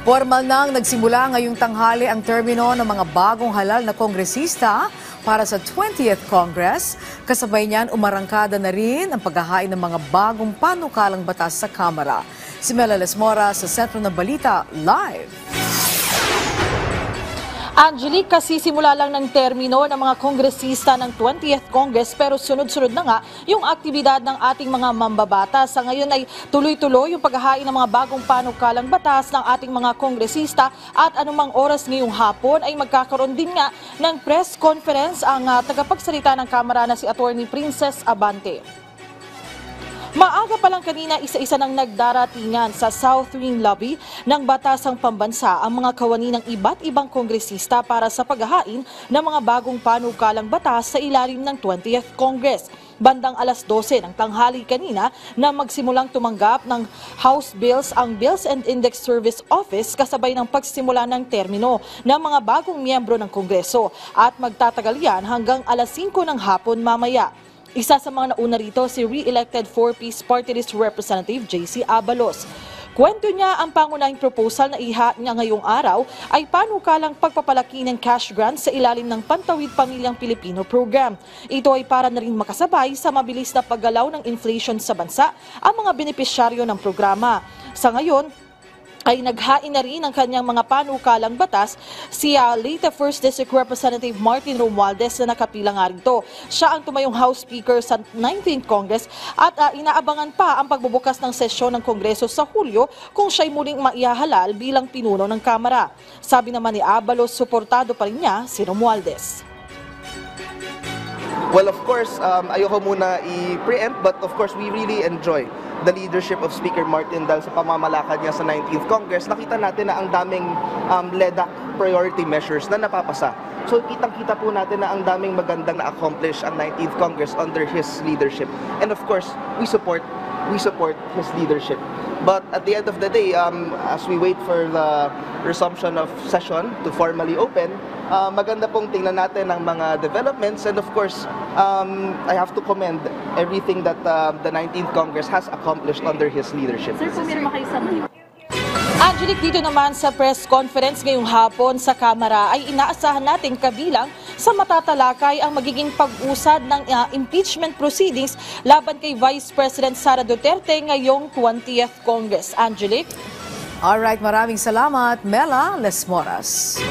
Formal nang nagsimula ngayong tanghali ang termino ng mga bagong halal na kongresista para sa 20th Congress. Kasabay niyan, umarangkada na rin ang paghahain ng mga bagong panukalang batas sa Kamara. Si Mela Lesmora sa Sentro ng Balita, live. Angelique, kasisimula lang ng termino ng mga kongresista ng 20th Congress pero sunod-sunod na nga yung aktibidad ng ating mga mambabatas. Sa ngayon ay tuloy-tuloy yung paghahain ng mga bagong panukalang batas ng ating mga kongresista at anumang oras ngayong hapon ay magkakaroon din nga ng press conference ang tagapagsalita ng Kamara na si Attorney Princess Abante. Maaga pa lang kanina, isa-isa nang nagdaratingan sa South Wing Lobby ng Batasang Pambansa ang mga kawani ng iba't ibang kongresista para sa paghahain ng mga bagong panukalang batas sa ilalim ng 20th Congress. Bandang alas 12 ng tanghali kanina na magsimulang tumanggap ng House Bills ang Bills and Index Service Office kasabay ng pagsimula ng termino ng mga bagong miyembro ng Kongreso at magtatagal yan hanggang alas 5 ng hapon mamaya. Isa sa mga nauna rito si re-elected 4-piece Party List Representative JC Abalos. Kwento niya ang pangunahing proposal na iha niya ngayong araw ay panukalang pagpapalaki ng cash grants sa ilalim ng Pantawid Pamilyang Pilipino program. Ito ay para na rin makasabay sa mabilis na paggalaw ng inflation sa bansa ang mga benepisyaryo ng programa. Sa ngayon, ay naghain na rin ang kanyang mga panukalang batas si Leyte 1st District Representative Martin Romualdez na nakapila nga rito. Siya ang tumayong House Speaker sa 19th Congress at inaabangan pa ang pagbubukas ng sesyon ng Kongreso sa Hulyo kung siya'y muling maihahalal bilang pinuno ng Kamara. Sabi naman ni Abalos, suportado pa rin niya si Romualdez. Well, of course, ayoko muna i-preempt, but of course, we really enjoy the leadership of Speaker Martin dahil sa pamamalakad niya sa 19th Congress. Nakita natin na ang daming LEDAC priority measures na napapasa. So, kitang-kita po natin na ang daming magandang na-accomplish ang 19th Congress under his leadership. And of course, we support his leadership. But at the end of the day, as we wait for the resumption of session to formally open, maganda pong tingnan natin ang mga developments. And of course, I have to commend everything that the 19th Congress has accomplished under his leadership. Sir, pumirma kayo sa Angelique, dito naman sa press conference ngayong hapon sa Kamara ay inaasahan natin kabilang sa matatalakay ang magiging pag-usad ng impeachment proceedings laban kay Vice President Sara Duterte ngayong 20th Congress. Angelique? Alright, maraming salamat, Mela Lesmoras.